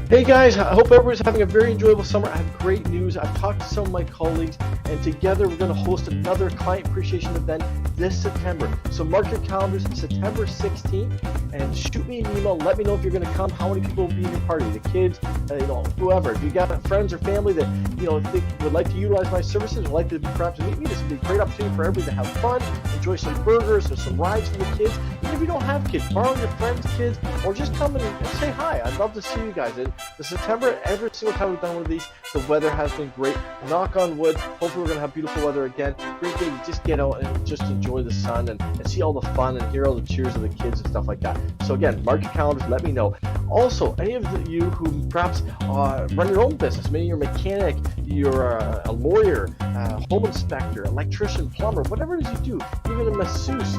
Hey guys, I hope everyone's having a very enjoyable summer. I have great news. I've talked to some of my colleagues, and together we're going to host another client appreciation event this September. So mark your calendars, September 16th, and shoot me an email. Let me know if you're going to come, how many people will be in your party, the kids, whoever. If you got friends or family that think would like to utilize my services, would like to perhaps meet me, this would be a great opportunity for everybody to have fun, enjoy some burgers or some rides for the kids. Even if you don't have kids, borrow your friends' kids, or just come and say hi. I'd love to see you guys. The September, every single time we've done one of these, the weather has been great. Knock on wood. Hopefully we're going to have beautiful weather again. Great day to just get out and just enjoy the sun and see all the fun and hear all the cheers of the kids and stuff like that. So again, mark your calendars. Let me know. Also, any of you who perhaps run your own business, maybe you're a mechanic, you're a lawyer, home inspector, electrician, plumber, whatever it is you do, even a masseuse.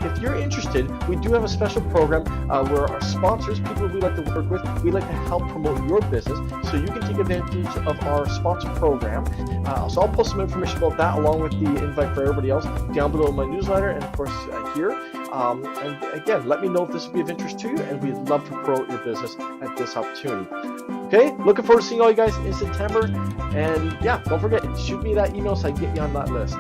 If you're interested, we do have a special program where our sponsors, people we like to work with, we like to help promote your business, so you can take advantage of our sponsor program. So I'll post some information about that along with the invite for everybody else down below in my newsletter and of course here. And again, let me know if this would be of interest to you, and we'd love to promote your business at this opportunity. Okay, looking forward to seeing all you guys in September. And yeah, don't forget, shoot me that email so I can get you on that list.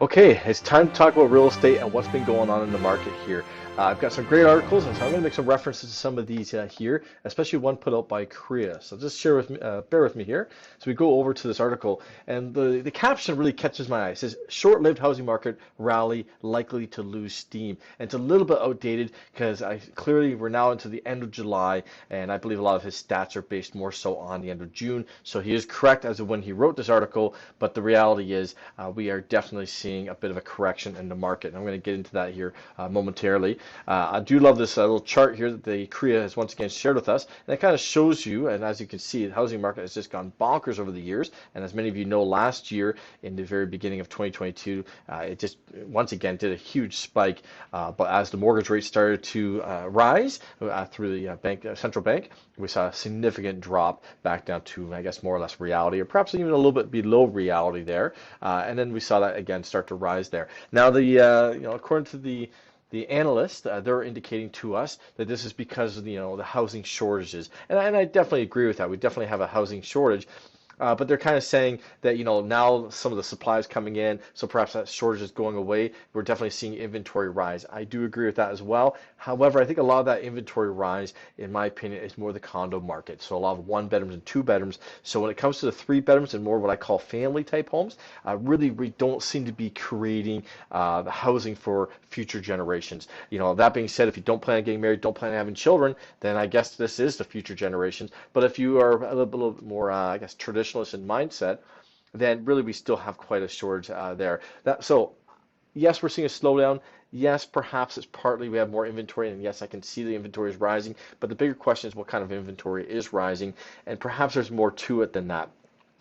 Okay, it's time to talk about real estate and what's been going on in the market here. I've got some great articles, and so I'm going to make some references to some of these here, especially one put out by Korea. So just bear with me here. So we go over to this article, and the caption really catches my eye. It says, "Short-lived housing market rally likely to lose steam." And it's a little bit outdated because clearly we're now into the end of July, and I believe a lot of his stats are based more so on the end of June. So he is correct as of when he wrote this article, but the reality is we are definitely seeing a bit of a correction in the market. And I'm going to get into that here momentarily. I do love this little chart here that the Korea has once again shared with us, and it kind of shows you, and as you can see, the housing market has just gone bonkers over the years, and as many of you know, last year in the very beginning of 2022, it just once again did a huge spike, but as the mortgage rates started to rise through the central bank, we saw a significant drop back down to, I guess, more or less reality, or perhaps even a little bit below reality there, and then we saw that again start to rise there. Now, according to the analysts, they're indicating to us that this is because of the housing shortages, and I definitely agree with that. We definitely have a housing shortage. But they're kind of saying that now some of the supply is coming in, so perhaps that shortage is going away. We're definitely seeing inventory rise. I do agree with that as well. However, I think a lot of that inventory rise, in my opinion, is more the condo market. So a lot of 1 bedrooms and 2 bedrooms. So when it comes to the 3 bedrooms and more what I call family type homes, really we don't seem to be creating the housing for future generations. That being said, if you don't plan on getting married, don't plan on having children, then I guess this is the future generations. But if you are a little bit more, I guess, traditional in mindset, then really we still have quite a shortage there. So yes, we're seeing a slowdown. Yes, perhaps it's partly we have more inventory, and yes, I can see the inventory is rising, but the bigger question is what kind of inventory is rising, and perhaps there's more to it than that.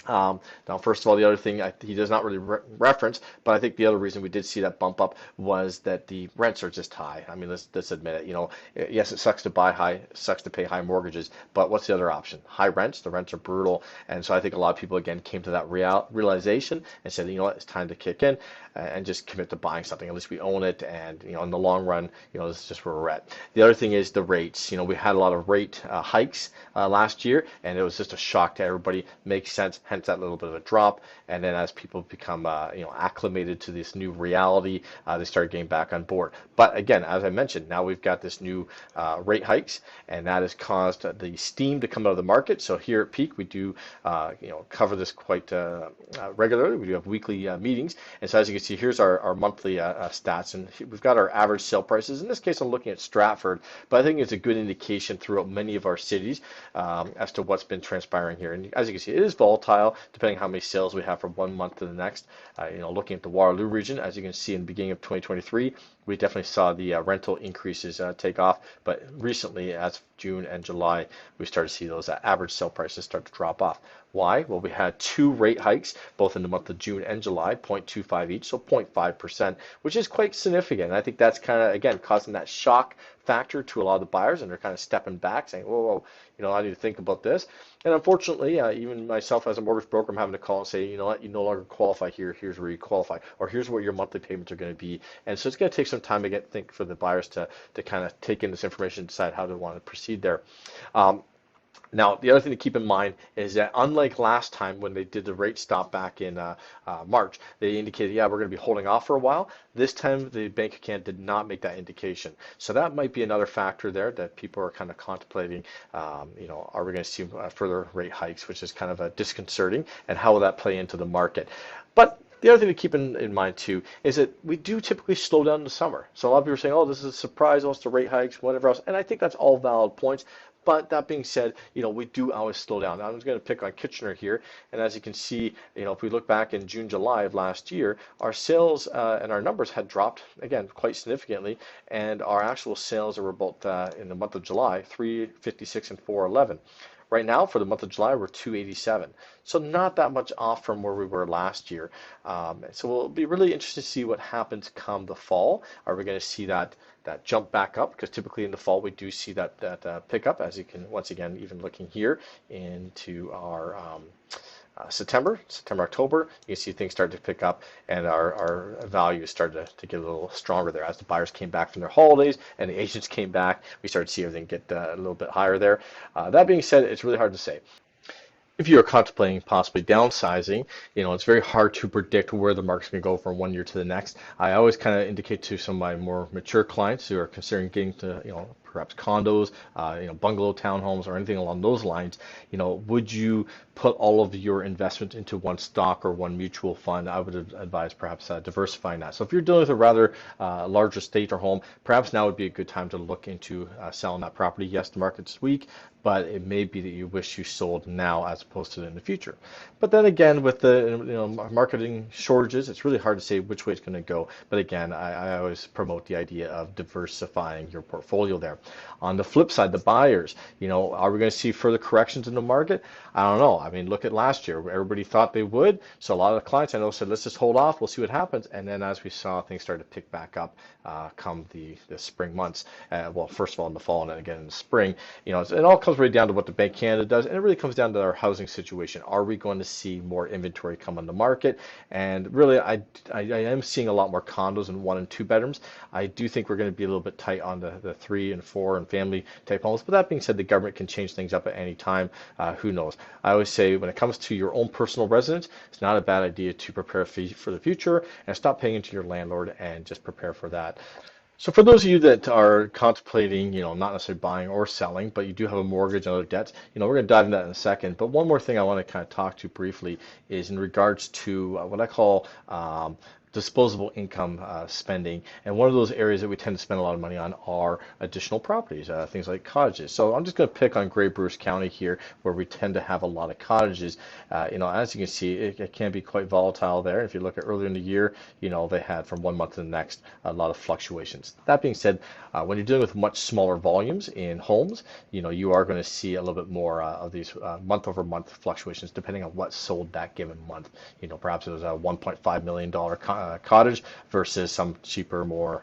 Now, first of all, the other thing he does not really reference, but I think the other reason we did see that bump up was that the rents are just high. I mean, let's admit it. Yes, it sucks to buy high, sucks to pay high mortgages, but what's the other option? High rents. The rents are brutal, and so I think a lot of people again came to that realization and said, what, it's time to kick in and just commit to buying something. At least we own it, and in the long run, this is just where we're at. The other thing is the rates. We had a lot of rate hikes last year, and it was just a shock to everybody. Makes sense. Hence that little bit of a drop, and then as people become acclimated to this new reality, they start getting back on board. But again, as I mentioned, now we've got this new rate hikes, and that has caused the steam to come out of the market. So here at Peak, we do cover this quite regularly. We do have weekly meetings, and so as you can see, here's our monthly stats, and we've got our average sale prices. In this case, I'm looking at Stratford, but I think it's a good indication throughout many of our cities as to what's been transpiring here. And as you can see, it is volatile depending on how many sales we have from one month to the next. Looking at the Waterloo region, as you can see in the beginning of 2023, we definitely saw the rental increases take off, but recently, as June and July, we started to see those average sale prices start to drop off. Why? Well, we had two rate hikes, both in the month of June and July, 0.25 each, so 0.5%, which is quite significant. And I think that's kind of, again, causing that shock factor to a lot of the buyers, and they're kind of stepping back, saying, whoa, whoa, I need to think about this. And unfortunately, even myself as a mortgage broker, I'm having to call and say, you know what, you no longer qualify here. Here's where you qualify, or here's what your monthly payments are going to be. And so it's going to take some time to think for the buyers to kind of take in this information and decide how they want to proceed there. Now, the other thing to keep in mind is that unlike last time when they did the rate stop back in March, they indicated, yeah, we're going to be holding off for a while. This time, the Bank of Canada did not make that indication. So that might be another factor there that people are kind of contemplating, are we going to see further rate hikes, which is kind of disconcerting, and how will that play into the market? But the other thing to keep in mind too is that we do typically slow down in the summer. So a lot of people are saying, oh, this is a surprise, oh, it's the rate hikes, whatever else. And I think that's all valid points. But that being said, we do always slow down. Now, I'm just going to pick on Kitchener here. And as you can see, if we look back in June, July of last year, our sales and our numbers had dropped, again, quite significantly. And our actual sales are about, in the month of July, 356 and 411. Right now, for the month of July, we're 287. So not that much off from where we were last year. So we'll be really interested to see what happens come the fall. Are we going to see that jump back up? Because typically in the fall, we do see that pickup, as you can, once again, even looking here into our September, October, you can see things start to pick up, and our values started to get a little stronger there. As the buyers came back from their holidays and the agents came back, we started to see everything get a little bit higher there. That being said, it's really hard to say. If you are contemplating possibly downsizing, it's very hard to predict where the market's going to go from one year to the next. I always kind of indicate to some of my more mature clients who are considering getting to, perhaps condos, bungalow townhomes, or anything along those lines, would you put all of your investment into one stock or one mutual fund? I would advise perhaps diversifying that. So if you're dealing with a rather large estate or home, perhaps now would be a good time to look into selling that property. Yes, the market's weak, but it may be that you wish you sold now as opposed to in the future. But then again, with the marketing shortages, it's really hard to say which way it's going to go. But again, I always promote the idea of diversifying your portfolio there. On the flip side, the buyers, are we going to see further corrections in the market? I don't know. I mean, look at last year. Everybody thought they would. So a lot of the clients I know said, let's just hold off. We'll see what happens. And then as we saw, things started to pick back up come the spring months. Well, first of all in the fall and then again in the spring. It all comes right down to what the Bank of Canada does. And it really comes down to our housing situation. Are we going to see more inventory come on the market? And really, I am seeing a lot more condos in 1 and 2 bedrooms. I do think we're going to be a little bit tight on the 3 and 4 and family type homes. But that being said, the government can change things up at any time. Who knows? I always say when it comes to your own personal residence, it's not a bad idea to prepare for the future and stop paying into your landlord and just prepare for that. So for those of you that are contemplating, not necessarily buying or selling, but you do have a mortgage and other debts, we're going to dive into that in a second. But one more thing I want to kind of talk to briefly is in regards to what I call disposable income spending. And one of those areas that we tend to spend a lot of money on are additional properties, things like cottages. So I'm just going to pick on Grey Bruce County here, where we tend to have a lot of cottages. As you can see, it can be quite volatile there. If you look at earlier in the year, they had from one month to the next a lot of fluctuations. That being said, when you're dealing with much smaller volumes in homes, you are going to see a little bit more of these month-over-month fluctuations depending on what sold that given month. Perhaps it was a $1.5 million cottage versus some cheaper, more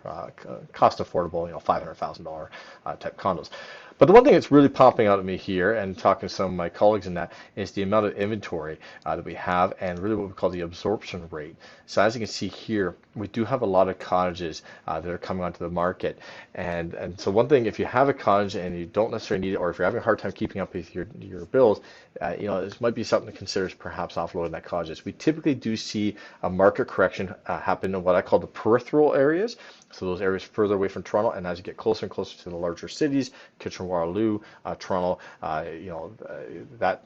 cost affordable, $500,000 type condos. But the one thing that's really popping out at me here, and talking to some of my colleagues in that, is the amount of inventory that we have, and really what we call the absorption rate. So as you can see here, we do have a lot of cottages that are coming onto the market. And so one thing, if you have a cottage and you don't necessarily need it, or if you're having a hard time keeping up with your bills, this might be something to consider, perhaps offloading that cottages. We typically do see a market correction happen in what I call the peripheral areas. So those areas further away from Toronto, and as you get closer and closer to the larger cities, Kitchener, Waterloo, Toronto, that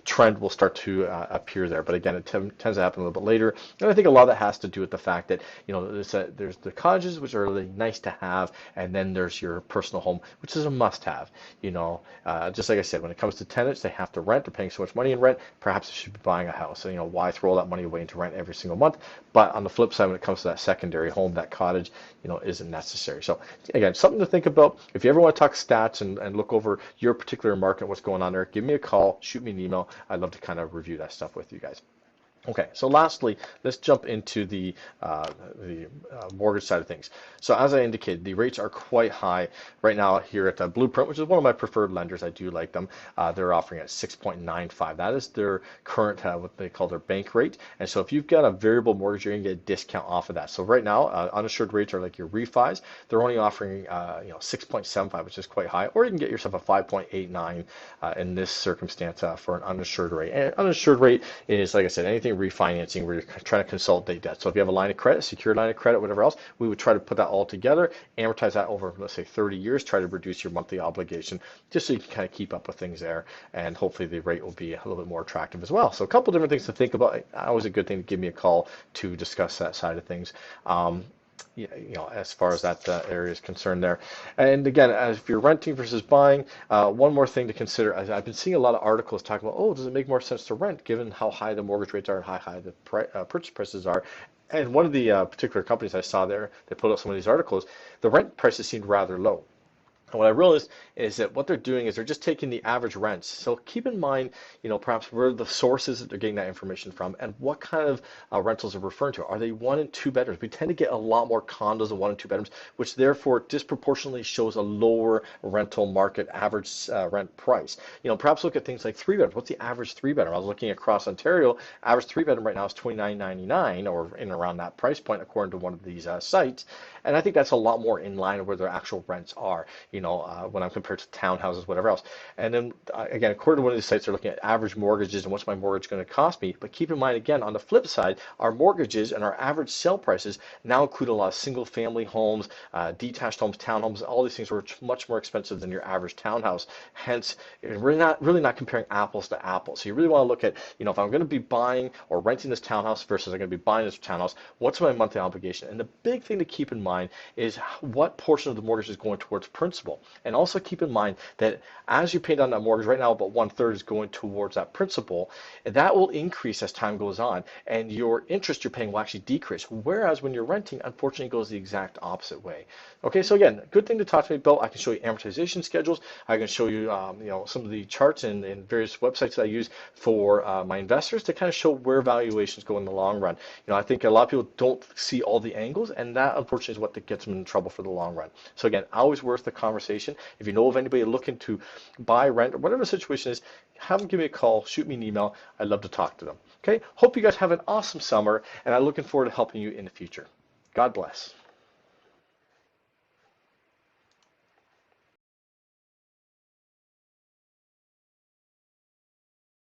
trend will start to appear there. But again, it tends to happen a little bit later. And I think a lot of that has to do with the fact that, there's the cottages, which are really nice to have, and then there's your personal home, which is a must-have. Just like I said, when it comes to tenants, they have to rent. They're paying so much money in rent. Perhaps they should be buying a house. So, why throw all that money away into rent every single month? But on the flip side, when it comes to that secondary home, that cottage, isn't necessary. So again, something to think about. If you ever want to talk stats and look over your particular market, what's going on there, give me a call, shoot me an email. I'd love to kind of review that stuff with you guys. Okay, so lastly, let's jump into the mortgage side of things. So as I indicated, the rates are quite high right now here at Blueprint, which is one of my preferred lenders. I do like them. They're offering at 6.95. That is their current, what they call their bank rate. And so if you've got a variable mortgage, you're going to get a discount off of that. So right now, uninsured rates are like your refis. They're only offering 6.75, which is quite high. Or you can get yourself a 5.89 in this circumstance for an uninsured rate. And uninsured rate is, like I said, anything refinancing where you're trying to consolidate debt. So if you have a line of credit, secured line of credit, whatever else, we would try to put that all together, amortize that over, let's say, 30 years, try to reduce your monthly obligation, just so you can kind of keep up with things there, and hopefully the rate will be a little bit more attractive as well. So a couple different things to think about. Always a good thing to give me a call to discuss that side of things. As far as that area is concerned there. And again, as if you're renting versus buying, one more thing to consider, as I've been seeing a lot of articles talking about, does it make more sense to rent given how high the mortgage rates are and how high the purchase prices are? And one of the particular companies I saw there, they put out some of these articles, the rent prices seemed rather low. And what I realized is that what they're doing is they're just taking the average rents. So keep in mind, perhaps where the sources that they're getting that information from and what kind of rentals they're referring to. Are they 1 and 2 bedrooms? We tend to get a lot more condos of 1 and 2 bedrooms, which therefore disproportionately shows a lower rental market average rent price. Perhaps look at things like 3 bedrooms. What's the average 3 bedroom? I was looking across Ontario. Average 3 bedroom right now is $29.99 or in and around that price point according to one of these sites. And I think that's a lot more in line with where their actual rents are, when I'm compared to townhouses, whatever else. And then again, according to one of these sites, they're looking at average mortgages and what's my mortgage going to cost me. But keep in mind, again, on the flip side, our mortgages and our average sale prices now include a lot of single family homes, detached homes, townhomes, all these things are much more expensive than your average townhouse. Hence, we're really not comparing apples to apples. So you really want to look at, if I'm going to be buying or renting this townhouse versus I'm going to be buying this townhouse, what's my monthly obligation? And the big thing to keep in mind is what portion of the mortgage is going towards principal. And also keep in mind that as you pay down that mortgage, right now about 1/3 is going towards that principal, and that will increase as time goes on, and your interest you're paying will actually decrease. Whereas when you're renting, unfortunately, it goes the exact opposite way. Okay, so again, good thing to talk to me about. I can show you amortization schedules. I can show you, some of the charts and various websites that I use for my investors to kind of show where valuations go in the long run. I think a lot of people don't see all the angles, and that unfortunately is what gets them in trouble for the long run. So again, always worth the conversation. If you know of anybody looking to buy, rent, or whatever the situation is, have them give me a call, shoot me an email. I'd love to talk to them. Okay, hope you guys have an awesome summer, and I'm looking forward to helping you in the future. God bless.